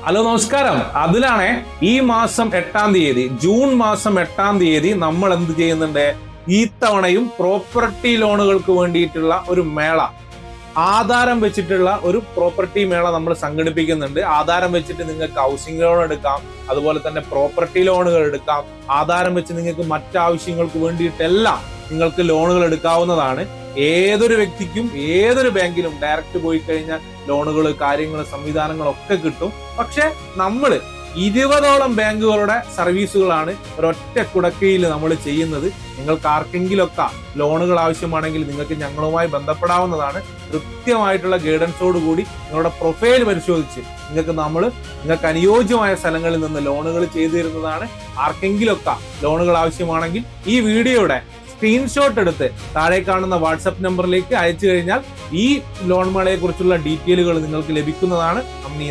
Hello നമസ്കാരം. അതിലാണ് ഈ മാസം 8-ാം തീയതി, ജൂൺ മാസം 8-ാം തീയതി നമ്മൾ എന്ത് ചെയ്യുന്നുണ്ട്? ഈ തവണയും പ്രോപ്പർട്ടി ലോണുകൾക്ക് വേണ്ടിയിട്ടുള്ള ഒരു മേള, ആധാരം വെച്ചിട്ടുള്ള ഒരു പ്രോപ്പർട്ടി മേള നമ്മൾ സംഘടിപ്പിക്കുന്നുണ്ട്. ആധാരം വെച്ചിട്ട് നിങ്ങൾക്ക് ഹൗസിംഗ് ലോൺ എടുക്കാം, അതുപോലെ തന്നെ പ്രോപ്പർട്ടി ലോണുകൾ എടുക്കാം. ആധാരം വെച്ച് നിങ്ങൾക്ക് മറ്റാവശ്യങ്ങൾക്ക് വേണ്ടിയിട്ടെല്ലാം നിങ്ങൾക്ക് ലോണുകൾ എടുക്കാവുന്നതാണ്. ഏതൊരു വ്യക്തിക്കും ഏതൊരു ബാങ്കിലും ഡയറക്റ്റ് പോയി കഴിഞ്ഞാൽ ലോണുകൾ, കാര്യങ്ങൾ, സംവിധാനങ്ങളൊക്കെ കിട്ടും. പക്ഷെ നമ്മൾ 20ഓളം ബാങ്കുകളുടെ സർവീസുകളാണ് ഒരൊറ്റ കുടക്കീഴിൽ നമ്മൾ ചെയ്യുന്നത്. നിങ്ങൾക്ക് ആർക്കെങ്കിലൊക്കെ ലോണുകൾ ആവശ്യമാണെങ്കിൽ നിങ്ങൾക്ക് ഞങ്ങളുമായി ബന്ധപ്പെടാവുന്നതാണ്. കൃത്യമായിട്ടുള്ള ഗൈഡൻസോട് കൂടി നിങ്ങളുടെ പ്രൊഫൈൽ പരിശോധിച്ച് നിങ്ങൾക്ക് അനുയോജ്യമായ സ്ഥലങ്ങളിൽ നിന്ന് ലോണുകൾ ചെയ്തു തരുന്നതാണ്. ആർക്കെങ്കിലൊക്കെ ലോണുകൾ ആവശ്യമാണെങ്കിൽ ഈ വീഡിയോയുടെ സ്ക്രീൻഷോട്ട് എടുത്ത് താഴെ കാണുന്ന വാട്സപ്പ് നമ്പറിലേക്ക് അയച്ചു കഴിഞ്ഞാൽ ഈ ലോൺ മേളയെ കുറിച്ചുള്ള ഡീറ്റെയിലുകൾ നിങ്ങൾക്ക് ലഭിക്കുന്നതാണ്. നന്ദി.